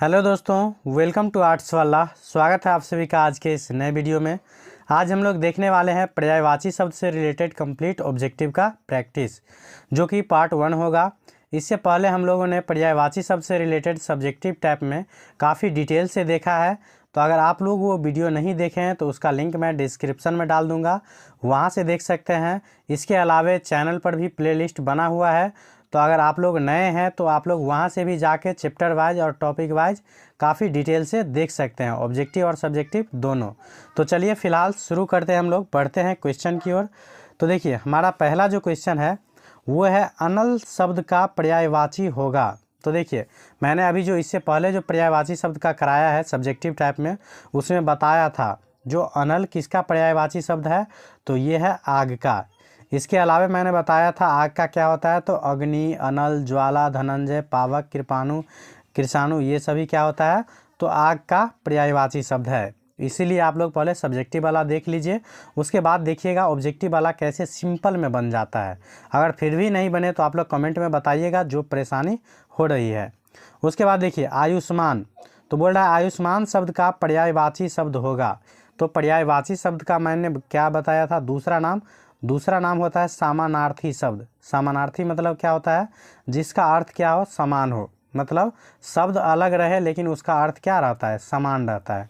Hello दोस्तों, welcome to arts वाला। स्वागत है आप सभी का आज के इस नए वीडियो में। आज हम लोग देखने वाले हैं पर्यायवाची शब्द से रिलेटेड कंप्लीट ऑब्जेक्टिव का प्रैक्टिस, जो कि पार्ट 1 होगा। इससे पहले हम लोगों ने पर्यायवाची शब्द से रिलेटेड सब्जेक्टिव टाइप में काफ़ी डिटेल से देखा है। तो अगर आप लोग वो वीडियो नहीं देखे हैं तो उसका लिंक मैं डिस्क्रिप्शन में डाल दूँगा, वहाँ से देख सकते हैं। इसके अलावा चैनल पर भी प्लेलिस्ट बना हुआ है, तो अगर आप लोग नए हैं तो आप लोग वहाँ से भी जाके चैप्टर वाइज और टॉपिक वाइज काफ़ी डिटेल से देख सकते हैं, ऑब्जेक्टिव और सब्जेक्टिव दोनों। तो चलिए फ़िलहाल शुरू करते हैं, हम लोग बढ़ते हैं क्वेश्चन की ओर। तो देखिए, हमारा पहला जो क्वेश्चन है वो है अनल शब्द का पर्यायवाची होगा। तो देखिए, मैंने अभी जो इससे पहले जो पर्यायवाची शब्द का कराया है सब्जेक्टिव टाइप में, उसमें बताया था जो अनल किसका पर्यायवाची शब्द है, तो ये है आग का। इसके अलावा मैंने बताया था आग का क्या होता है, तो अग्नि, अनल, ज्वाला, धनंजय, पावक, कृपाणु, कृषाणु, ये सभी क्या होता है, तो आग का पर्यायवाची शब्द है। इसीलिए आप लोग पहले सब्जेक्टिव वाला देख लीजिए, उसके बाद देखिएगा ऑब्जेक्टिव वाला कैसे सिंपल में बन जाता है। अगर फिर भी नहीं बने तो आप लोग कमेंट में बताइएगा जो परेशानी हो रही है। उसके बाद देखिए आयुष्मान, तो बोल रहा है आयुष्मान शब्द का पर्यायवाची शब्द होगा। तो पर्यायवाची शब्द का मैंने क्या बताया था, दूसरा नाम होता है समानार्थी शब्द। समानार्थी मतलब क्या होता है, जिसका अर्थ क्या हो, समान हो, मतलब शब्द अलग रहे लेकिन उसका अर्थ क्या रहता है, समान रहता है।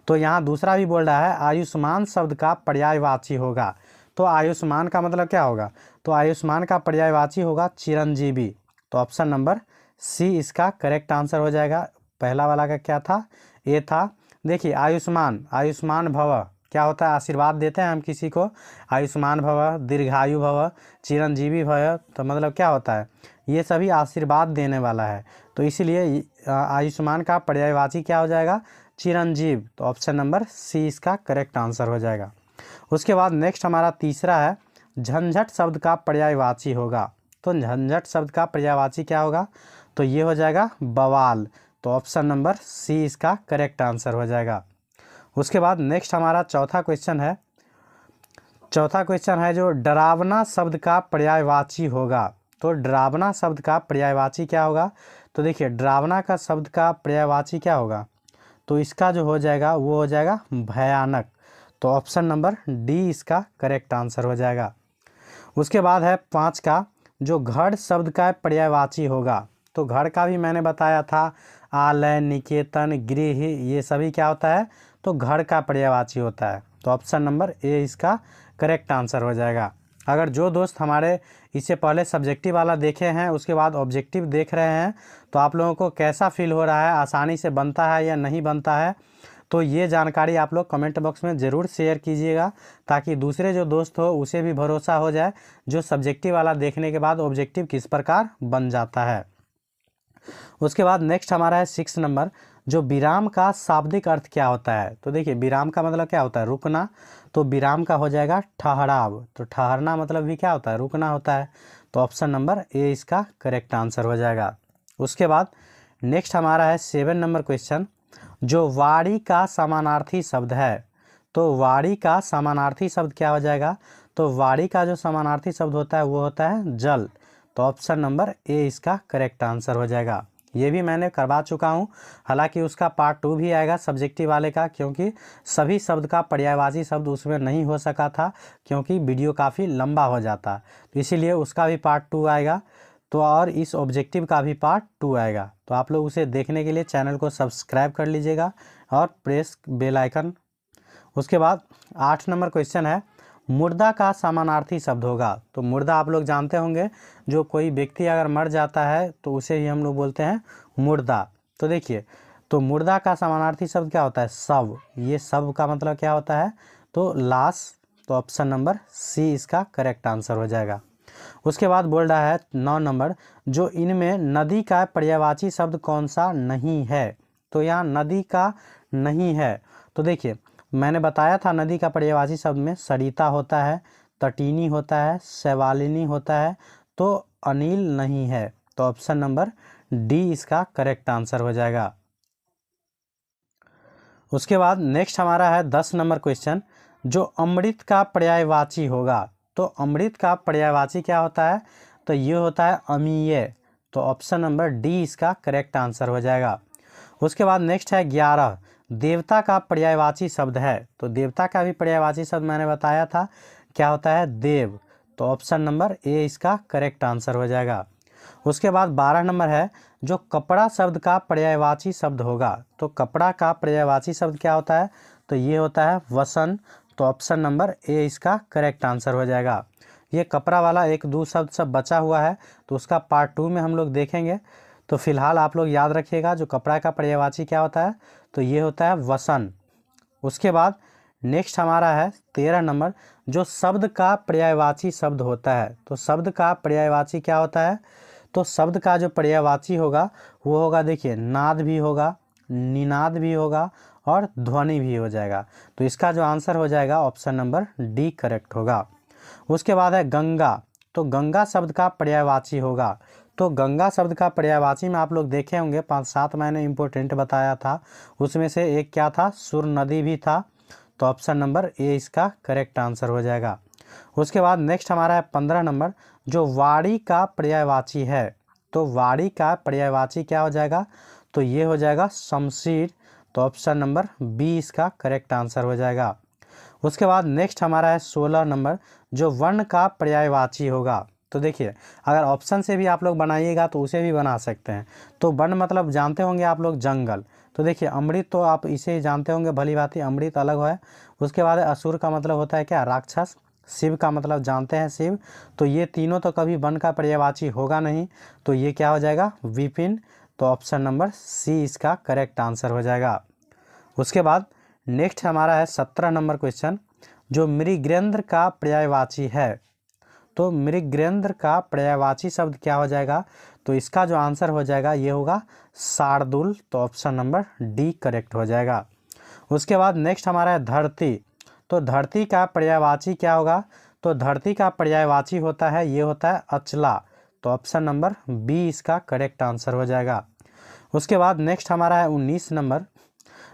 तो यहाँ दूसरा भी बोल रहा है आयुष्मान शब्द का पर्यायवाची होगा। तो आयुष्मान का मतलब क्या होगा, तो आयुष्मान का पर्यायवाची होगा चिरंजीवी। तो ऑप्शन नंबर सी इसका करेक्ट आंसर हो जाएगा। पहला वाला का क्या था, ए था। देखिए आयुष्मान भव क्या होता है, आशीर्वाद देते हैं हम किसी को, आयुष्मान भव, दीर्घायु भव, चिरंजीवी भव, तो मतलब क्या होता है, ये सभी आशीर्वाद देने वाला है। तो इसीलिए आयुष्मान का पर्यायवाची क्या हो जाएगा, चिरंजीव। तो ऑप्शन नंबर सी इसका करेक्ट आंसर हो जाएगा। उसके बाद नेक्स्ट हमारा तीसरा है झंझट शब्द का पर्यायवाची होगा। तो झंझट शब्द का पर्यायवाची क्या होगा, तो ये हो जाएगा बवाल। तो ऑप्शन नंबर सी इसका करेक्ट आंसर हो जाएगा। उसके बाद नेक्स्ट हमारा चौथा क्वेश्चन है जो डरावना शब्द का पर्यायवाची होगा। तो डरावना शब्द का पर्यायवाची क्या होगा, तो देखिए डरावना का शब्द का पर्यायवाची क्या होगा, तो इसका जो हो जाएगा वो हो जाएगा भयानक। तो ऑप्शन नंबर डी इसका करेक्ट आंसर हो जाएगा। उसके बाद है 5 का जो घर शब्द का पर्यायवाची होगा। तो घर का भी मैंने बताया था, आलय, निकेतन, गृह, ये सभी क्या होता है, तो घर का पर्यायवाची होता है। तो ऑप्शन नंबर ए इसका करेक्ट आंसर हो जाएगा। अगर जो दोस्त हमारे इससे पहले सब्जेक्टिव वाला देखे हैं उसके बाद ऑब्जेक्टिव देख रहे हैं, तो आप लोगों को कैसा फील हो रहा है, आसानी से बनता है या नहीं बनता है, तो ये जानकारी आप लोग कमेंट बॉक्स में ज़रूर शेयर कीजिएगा, ताकि दूसरे जो दोस्त हो उसे भी भरोसा हो जाए जो सब्जेक्टिव वाला देखने के बाद ऑब्जेक्टिव किस प्रकार बन जाता है। उसके बाद नेक्स्ट हमारा है 6 नंबर, जो विराम का शाब्दिक अर्थ क्या होता है। तो देखिए विराम का मतलब क्या होता है, रुकना। तो विराम का हो जाएगा ठहराव। तो ठहरना मतलब भी क्या होता है, रुकना होता है। तो ऑप्शन नंबर ए इसका करेक्ट आंसर हो जाएगा। उसके बाद नेक्स्ट हमारा है 7 नंबर क्वेश्चन, जो वाणी का समानार्थी शब्द है। तो वाणी का समानार्थी शब्द क्या हो जाएगा, तो वाणी का जो समानार्थी शब्द होता है वो होता है जल। तो ऑप्शन नंबर ए इसका करेक्ट आंसर हो जाएगा। ये भी मैंने करवा चुका हूँ, हालांकि उसका पार्ट 2 भी आएगा सब्जेक्टिव वाले का, क्योंकि सभी शब्द का पर्यायवाची शब्द उसमें नहीं हो सका था, क्योंकि वीडियो काफ़ी लंबा हो जाता, तो इसीलिए उसका भी पार्ट 2 आएगा। तो और इस ऑब्जेक्टिव का भी पार्ट 2 आएगा, तो आप लोग उसे देखने के लिए चैनल को सब्सक्राइब कर लीजिएगा और प्रेस बेल आइकन। उसके बाद 8 नंबर क्वेश्चन है, मुर्दा का समानार्थी शब्द होगा। तो मुर्दा आप लोग जानते होंगे, जो कोई व्यक्ति अगर मर जाता है तो उसे ही हम लोग बोलते हैं मुर्दा। तो देखिए, तो मुर्दा का समानार्थी शब्द क्या होता है, शव। ये शव का मतलब क्या होता है, तो लाश। तो ऑप्शन नंबर सी इसका करेक्ट आंसर हो जाएगा। उसके बाद बोल रहा है 9 नंबर, जो इनमें नदी का पर्यायवाची शब्द कौन सा नहीं है। तो यहाँ नदी का नहीं है। तो देखिए मैंने बताया था नदी का पर्यायवाची शब्द में सरिता होता है, तटीनी होता है, शैवालिनी होता है, तो अनिल नहीं है। तो ऑप्शन नंबर डी इसका करेक्ट आंसर हो जाएगा। उसके बाद नेक्स्ट हमारा है 10 नंबर क्वेश्चन, जो अमृत का पर्यायवाची होगा। तो अमृत का पर्यायवाची क्या होता है, तो ये होता है अमीय। तो ऑप्शन नंबर डी इसका करेक्ट आंसर हो जाएगा। उसके बाद नेक्स्ट है 11, देवता का पर्यायवाची शब्द है। तो देवता का भी पर्यायवाची शब्द मैंने बताया था, क्या होता है, देव। तो ऑप्शन नंबर ए इसका करेक्ट आंसर हो जाएगा। उसके बाद 12 नंबर है, जो कपड़ा शब्द का पर्यायवाची शब्द होगा। तो कपड़ा का पर्यायवाची शब्द क्या होता है, तो ये होता है वसन। तो ऑप्शन नंबर ए इसका करेक्ट आंसर हो जाएगा। ये कपड़ा वाला एक दो शब्द सब बचा हुआ है, तो उसका पार्ट 2 में हम लोग देखेंगे। तो फिलहाल आप लोग याद रखिएगा, जो कपड़ा का पर्यायवाची क्या होता है, तो ये होता है वसन। उसके बाद नेक्स्ट हमारा है 13 नंबर, जो शब्द का पर्यायवाची शब्द होता है। तो शब्द का पर्यायवाची क्या होता है, तो शब्द का जो पर्यायवाची होगा वो होगा, देखिए, नाद भी होगा, निनाद भी होगा और ध्वनि भी हो जाएगा। तो इसका जो आंसर हो जाएगा ऑप्शन नंबर डी करेक्ट होगा। उसके बाद है गंगा। तो गंगा शब्द का पर्यायवाची होगा। तो गंगा शब्द का पर्यायवाची में आप लोग देखे होंगे 5-7 मैंने इम्पोर्टेंट बताया था, उसमें से एक क्या था, सुर नदी भी था। तो ऑप्शन नंबर ए इसका करेक्ट आंसर हो जाएगा। उसके बाद नेक्स्ट हमारा है 15 नंबर, जो वाणी का पर्यायवाची है। तो वाणी का पर्यायवाची क्या हो जाएगा, तो ये हो जाएगा शमशीर। तो ऑप्शन नंबर बी इसका करेक्ट आंसर हो जाएगा। उसके बाद नेक्स्ट हमारा है 16 नंबर, जो वर्ण का पर्यायवाची होगा। तो देखिए, अगर ऑप्शन से भी आप लोग बनाइएगा तो उसे भी बना सकते हैं। तो वर्ण मतलब जानते होंगे आप लोग, जंगल। तो देखिए, अमृत तो आप इसे जानते होंगे भली भांति, अमृत अलग है। उसके बाद असुर का मतलब होता है क्या, राक्षस। शिव का मतलब जानते हैं, शिव। तो ये तीनों तो कभी वर्ण का पर्यायवाची होगा नहीं, तो ये क्या हो जाएगा, विपिन। तो ऑप्शन नंबर सी इसका करेक्ट आंसर हो जाएगा। उसके बाद नेक्स्ट हमारा है 17 नंबर क्वेश्चन, जो मृगेंद्र का पर्यायवाची है। तो मृगेंद्र का पर्यायवाची शब्द क्या हो जाएगा, तो इसका जो आंसर हो जाएगा ये होगा शार्दुल। तो ऑप्शन नंबर डी करेक्ट हो जाएगा। उसके बाद नेक्स्ट हमारा है धरती। तो धरती का पर्यायवाची क्या होगा, तो धरती का पर्यायवाची होता है, ये होता है अचला। तो ऑप्शन नंबर बी इसका करेक्ट आंसर हो जाएगा। उसके बाद नेक्स्ट हमारा है 19 नंबर,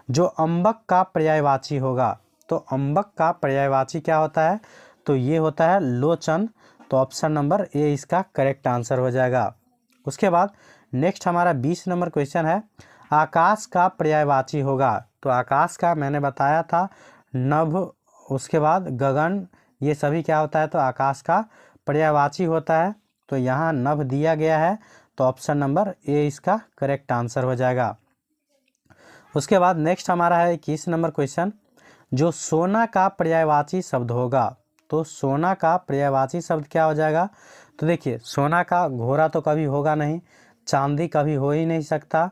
जो अम्बक का पर्यायवाची होगा। तो अम्बक का पर्यायवाची क्या होता है, तो ये होता है लोचन। तो ऑप्शन नंबर ए इसका करेक्ट आंसर हो जाएगा। उसके बाद नेक्स्ट हमारा 20 नंबर क्वेश्चन है, आकाश का पर्यायवाची होगा। तो आकाश का मैंने बताया था नभ, उसके बाद गगन, ये सभी क्या होता है, तो आकाश का पर्यायवाची होता है। तो यहाँ नभ दिया गया है, तो ऑप्शन नंबर ए इसका करेक्ट आंसर हो जाएगा। उसके बाद नेक्स्ट हमारा है 21 नंबर क्वेश्चन, जो सोना का पर्यायवाची शब्द होगा। तो सोना का पर्यायवाची शब्द क्या हो जाएगा, तो देखिए, सोना का घोड़ा तो कभी होगा नहीं, चांदी कभी हो ही नहीं सकता।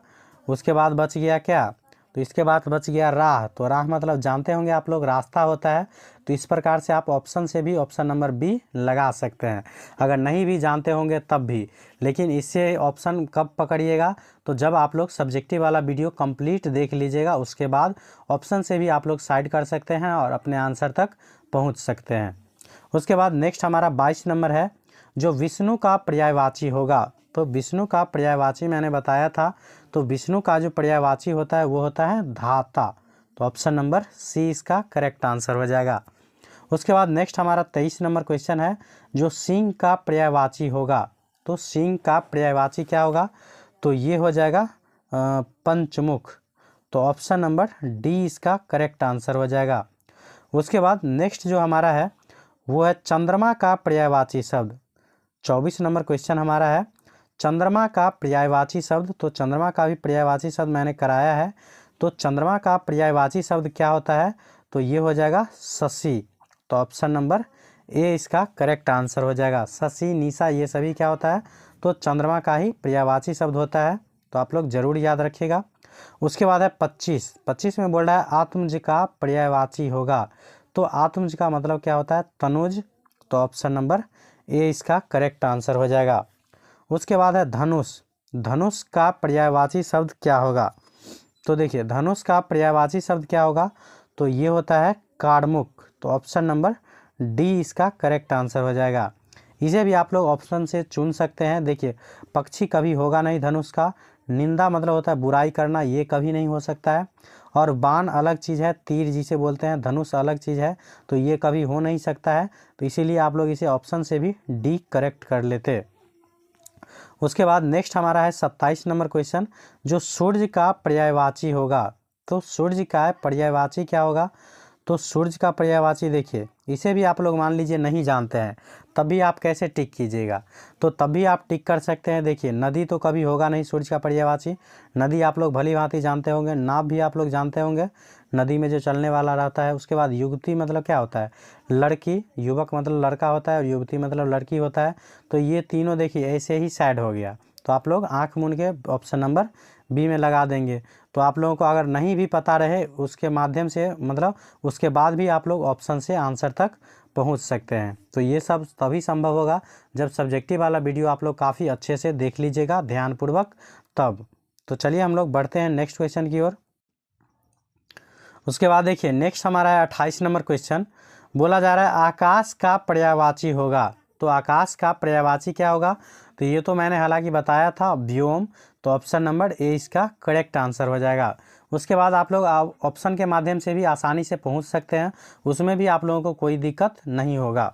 उसके बाद बच गया क्या, तो इसके बाद बच गया राह। तो राह मतलब जानते होंगे आप लोग, रास्ता होता है। तो इस प्रकार से आप ऑप्शन से भी ऑप्शन नंबर बी लगा सकते हैं, अगर नहीं भी जानते होंगे तब भी। लेकिन इससे ऑप्शन कब पकड़िएगा, तो जब आप लोग सब्जेक्टिव वाला वीडियो कंप्लीट देख लीजिएगा, उसके बाद ऑप्शन से भी आप लोग साइड कर सकते हैं और अपने आंसर तक पहुंच सकते हैं। उसके बाद नेक्स्ट हमारा 22 नंबर है, जो विष्णु का पर्यायवाची होगा। तो विष्णु का पर्यायवाची मैंने बताया था, तो विष्णु का जो पर्यायवाची होता है वो होता है धाता। तो ऑप्शन नंबर सी इसका करेक्ट आंसर हो जाएगा। उसके बाद नेक्स्ट हमारा 23 नंबर क्वेश्चन है, जो सिंह का पर्यायवाची होगा। तो सिंह का पर्यायवाची क्या होगा, तो ये हो जाएगा पंचमुख। तो ऑप्शन नंबर डी इसका करेक्ट आंसर हो जाएगा। उसके बाद नेक्स्ट जो हमारा है वो है चंद्रमा का पर्यायवाची शब्द। 24 नंबर क्वेश्चन हमारा है, चंद्रमा का पर्यायवाची शब्द। तो चंद्रमा का भी पर्यायवाची शब्द मैंने कराया है। तो चंद्रमा का पर्यायवाची शब्द क्या होता है, तो ये हो जाएगा शशि। तो ऑप्शन नंबर ए इसका करेक्ट आंसर हो जाएगा। शशि, निशा, ये सभी क्या होता है, तो चंद्रमा का ही पर्यायवाची शब्द होता है। तो आप लोग जरूर याद रखिएगा। उसके बाद है 25 में बोल रहा है आत्मज का पर्यायवाची होगा। तो आत्मज का मतलब क्या होता है, तनुज। तो ऑप्शन नंबर ए इसका करेक्ट आंसर हो जाएगा। उसके बाद है धनुष। धनुष का पर्यायवाची शब्द क्या होगा, तो देखिए, धनुष का पर्यायवाची शब्द क्या होगा, तो ये होता है कार्मुक। तो ऑप्शन नंबर डी इसका करेक्ट आंसर हो जाएगा। इसे भी आप लोग ऑप्शन से चुन सकते हैं। देखिए, पक्षी कभी होगा नहीं धनुष का, निंदा मतलब होता है बुराई करना, ये कभी नहीं हो सकता है। और बाण अलग चीज़ है, तीर जिसे बोलते हैं, धनुष अलग चीज़ है, तो ये कभी हो नहीं सकता है। तो इसीलिए आप लोग इसे ऑप्शन से भी डी करेक्ट कर लेते। उसके बाद नेक्स्ट हमारा है 27 नंबर क्वेश्चन, जो सूर्य का पर्यायवाची होगा। तो सूर्य का पर्यायवाची क्या होगा, तो सूर्य का पर्यायवाची देखिए, इसे भी आप लोग मान लीजिए नहीं जानते हैं, तब भी आप कैसे टिक कीजिएगा, तो तब भी आप टिक कर सकते हैं। देखिए नदी तो कभी होगा नहीं सूर्य का पर्यायवाची, नदी आप लोग भली भांति जानते होंगे, नाव भी आप लोग जानते होंगे, नदी में जो चलने वाला रहता है। उसके बाद युवती मतलब क्या होता है, लड़की, युवक मतलब लड़का होता है और युवती मतलब लड़की होता है। तो ये तीनों देखिए ऐसे ही साइड हो गया, तो आप लोग आँख मूंद के ऑप्शन नंबर बी में लगा देंगे। तो आप लोगों को अगर नहीं भी पता रहे उसके माध्यम से, मतलब उसके बाद भी आप लोग ऑप्शन से आंसर तक पहुंच सकते हैं। तो ये सब तभी संभव होगा जब सब्जेक्टिव वाला वीडियो आप लोग काफ़ी अच्छे से देख लीजिएगा ध्यानपूर्वक तब। तो चलिए हम लोग बढ़ते हैं नेक्स्ट क्वेश्चन की ओर। उसके बाद देखिए नेक्स्ट हमारा है 28 नंबर क्वेश्चन, बोला जा रहा है आकाश का पर्यायवाची होगा। तो आकाश का पर्यायवाची क्या होगा, तो ये तो मैंने हालांकि बताया था, व्योम। तो ऑप्शन नंबर ए इसका करेक्ट आंसर हो जाएगा। उसके बाद आप लोग ऑप्शन के माध्यम से भी आसानी से पहुंच सकते हैं, उसमें भी आप लोगों को कोई दिक्कत नहीं होगा।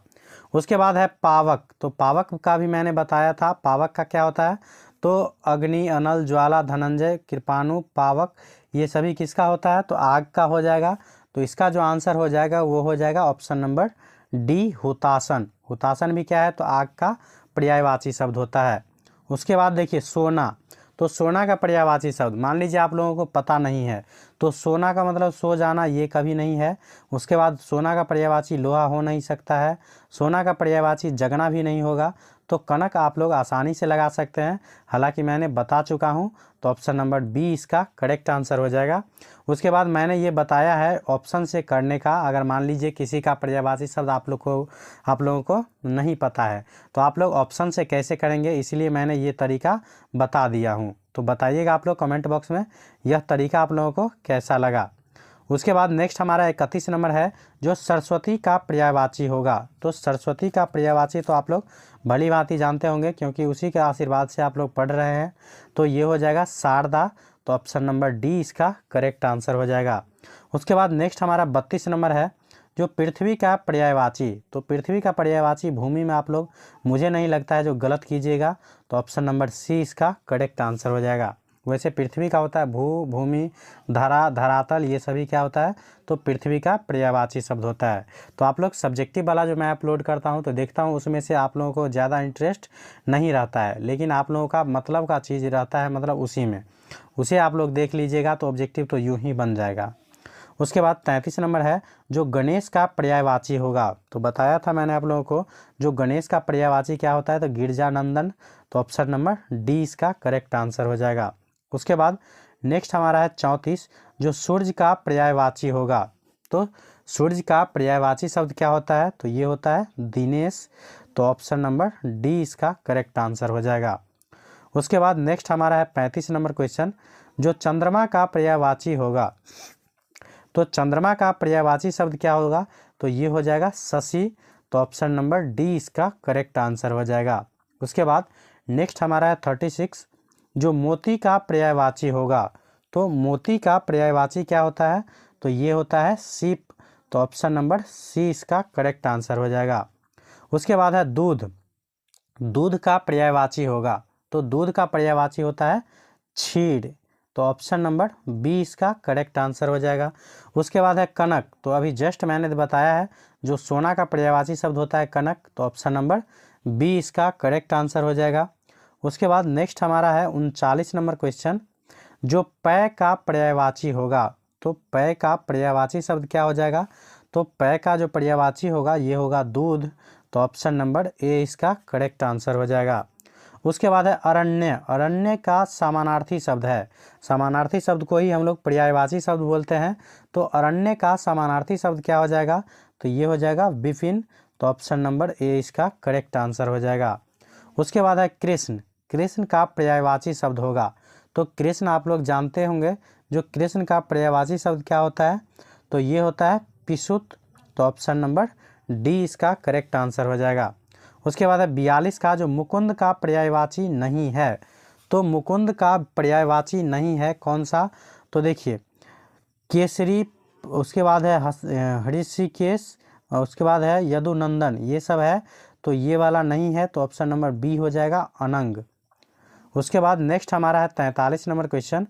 उसके बाद है पावक। तो पावक का भी मैंने बताया था, पावक का क्या होता है, तो अग्नि, अनल, ज्वाला, धनंजय, कृपाणु, पावक, ये सभी किसका होता है, तो आग का हो जाएगा। तो इसका जो आंसर हो जाएगा वो हो जाएगा ऑप्शन नंबर डी, हुतासन। हुतासन भी क्या है, तो आग का पर्यायवाची शब्द होता है। उसके बाद देखिए सोना। तो सोना का पर्यायवाची शब्द मान लीजिए आप लोगों को पता नहीं है, तो सोना का मतलब सो जाना, ये कभी नहीं है। उसके बाद सोना का पर्यायवाची लोहा हो नहीं सकता है, सोना का पर्यायवाची जगना भी नहीं होगा। तो कनक आप लोग आसानी से लगा सकते हैं, हालांकि मैंने बता चुका हूं। तो ऑप्शन नंबर बी इसका करेक्ट आंसर हो जाएगा। उसके बाद मैंने ये बताया है ऑप्शन से करने का, अगर मान लीजिए किसी का पर्यायवाची शब्द आप लोगों को नहीं पता है, तो आप लोग ऑप्शन से कैसे करेंगे, इसलिए मैंने ये तरीका बता दिया हूँ। तो बताइएगा आप लोग कमेंट बॉक्स में यह तरीका आप लोगों को कैसा लगा। उसके बाद नेक्स्ट हमारा 31 नंबर है, जो सरस्वती का पर्यायवाची होगा। तो सरस्वती का पर्यायवाची तो आप लोग भली भांति जानते होंगे, क्योंकि उसी के आशीर्वाद से आप लोग पढ़ रहे हैं। तो ये हो जाएगा शारदा। तो ऑप्शन नंबर डी इसका करेक्ट आंसर हो जाएगा। उसके बाद नेक्स्ट हमारा 32 नंबर है, जो पृथ्वी का पर्यायवाची। तो पृथ्वी का पर्यायवाची भूमि में आप लोग, मुझे नहीं लगता है जो गलत कीजिएगा। तो ऑप्शन नंबर सी इसका करेक्ट आंसर हो जाएगा। वैसे पृथ्वी का होता है भूमि, धरा, धरातल, ये सभी क्या होता है, तो पृथ्वी का पर्यायवाची शब्द होता है। तो आप लोग सब्जेक्टिव वाला जो मैं अपलोड करता हूं, तो देखता हूं उसमें से आप लोगों को ज़्यादा इंटरेस्ट नहीं रहता है, लेकिन आप लोगों का मतलब का चीज़ रहता है, मतलब उसी में, उसे आप लोग देख लीजिएगा तो ऑब्जेक्टिव तो यूँ ही बन जाएगा। उसके बाद 33 नंबर है, जो गणेश का पर्यायवाची होगा। तो बताया था मैंने आप लोगों को, जो गणेश का पर्यायवाची क्या होता है, तो गिरजानंदन। तो ऑप्शन नंबर डी इसका करेक्ट आंसर हो जाएगा। उसके बाद नेक्स्ट हमारा है 34, जो सूर्य का पर्यायवाची होगा। तो सूर्य का पर्यायवाची शब्द क्या होता है, तो ये होता है दिनेश। तो ऑप्शन नंबर डी इसका करेक्ट आंसर हो जाएगा। उसके बाद नेक्स्ट हमारा है 35 नंबर क्वेश्चन, जो चंद्रमा का पर्यायवाची होगा। तो चंद्रमा का पर्यायवाची शब्द क्या होगा, तो ये हो जाएगा शशि। तो ऑप्शन नंबर डी इसका करेक्ट आंसर हो जाएगा। उसके बाद नेक्स्ट हमारा है 36, जो मोती का पर्यायवाची होगा। तो मोती का पर्यायवाची क्या होता है, तो ये होता है सीप। तो ऑप्शन नंबर सी इसका करेक्ट आंसर हो जाएगा। उसके बाद है दूध। दूध का पर्यायवाची होगा। तो दूध का पर्यायवाची होता है क्षीर। तो ऑप्शन नंबर बी इसका करेक्ट आंसर हो जाएगा। उसके बाद है कनक। तो अभी जस्ट मैंने बताया है, जो सोना का पर्यायवाची शब्द होता है कनक। तो ऑप्शन नंबर बी इसका करेक्ट आंसर हो जाएगा। उसके बाद नेक्स्ट हमारा है 39 नंबर क्वेश्चन, जो पै का पर्यायवाची होगा। तो पै का पर्यायवाची शब्द क्या हो जाएगा, तो पै का जो पर्यायवाची होगा ये होगा दूध। तो ऑप्शन नंबर ए इसका करेक्ट आंसर हो जाएगा। उसके बाद है अरण्य। अरण्य का समानार्थी शब्द है, समानार्थी शब्द को ही हम लोग पर्यायवाची शब्द बोलते हैं। तो अरण्य का समानार्थी शब्द क्या हो जाएगा, तो ये हो जाएगा विपिन। तो ऑप्शन नंबर ए इसका करेक्ट आंसर हो जाएगा। उसके बाद है कृष्ण। कृष्ण का पर्यायवाची शब्द होगा। तो कृष्ण आप लोग जानते होंगे, जो कृष्ण का पर्यायवाची शब्द क्या होता है, तो ये होता है पिशुत। तो ऑप्शन नंबर डी इसका करेक्ट आंसर हो जाएगा। उसके बाद है 42 का, जो मुकुंद का पर्यायवाची नहीं है। तो मुकुंद का पर्यायवाची नहीं है कौन सा, तो देखिए केसरी, उसके बाद है हृषिकेश, और उसके बाद है यदुनंदन, ये सब है। तो ये वाला नहीं है, तो ऑप्शन नंबर बी हो जाएगा अनंग। उसके बाद नेक्स्ट हमारा है 43 नंबर क्वेश्चन,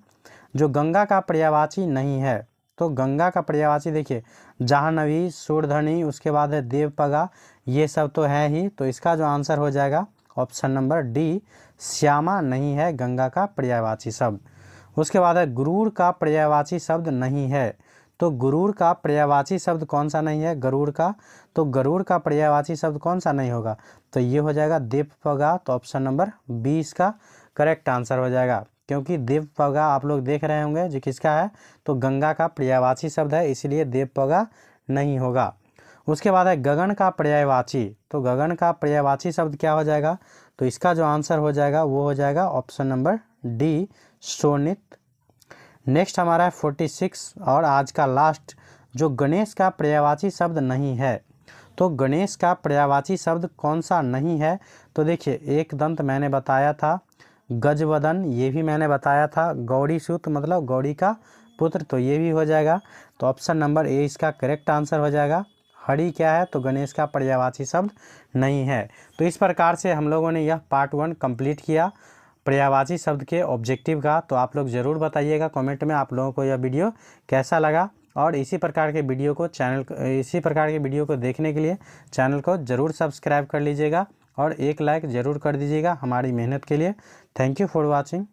जो गंगा का पर्यायवाची नहीं है। तो गंगा का पर्यायवाची देखिए जाह्नवी, शूरधनी, उसके बाद है देवपगा, ये सब तो है ही। तो इसका जो आंसर हो जाएगा ऑप्शन नंबर डी, श्यामा नहीं है गंगा का पर्यायवाची शब्द। उसके बाद है गुरूर का पर्यायवाची शब्द नहीं है। तो गुरूर का पर्यायवाची शब्द कौन सा नहीं है, गरुड़ का। तो गरुड़ का पर्यायवाची शब्द कौन सा नहीं होगा, तो ये हो जाएगा देवपगा। तो ऑप्शन नंबर बी इसका करेक्ट आंसर हो जाएगा, क्योंकि देवपगा आप लोग देख रहे होंगे जो किसका है, तो गंगा का पर्यायवाची शब्द है, इसलिए देवपगा नहीं होगा। उसके बाद है गगन का पर्यायवाची। तो गगन का पर्यायवाची शब्द क्या हो जाएगा, तो इसका जो आंसर हो जाएगा वो हो जाएगा ऑप्शन नंबर डी, शोणित। नेक्स्ट हमारा है 46 और आज का लास्ट, जो गणेश का पर्यायवाची शब्द नहीं है। तो गणेश का पर्यायवाची शब्द कौन सा नहीं है, तो देखिए एक दंत मैंने बताया था, गजवदन ये भी मैंने बताया था, गौड़ी सूत मतलब गौड़ी का पुत्र, तो ये भी हो जाएगा। तो ऑप्शन नंबर ए इसका करेक्ट आंसर हो जाएगा। हरि क्या है, तो गणेश का पर्यायवाची शब्द नहीं है। तो इस प्रकार से हम लोगों ने यह पार्ट 1 कंप्लीट किया पर्यायवाची शब्द के ऑब्जेक्टिव का। तो आप लोग ज़रूर बताइएगा कमेंट में आप लोगों को यह वीडियो कैसा लगा, और इसी प्रकार के वीडियो को देखने के लिए चैनल को ज़रूर सब्सक्राइब कर लीजिएगा और एक लाइक ज़रूर कर दीजिएगा हमारी मेहनत के लिए। Thank you for watching.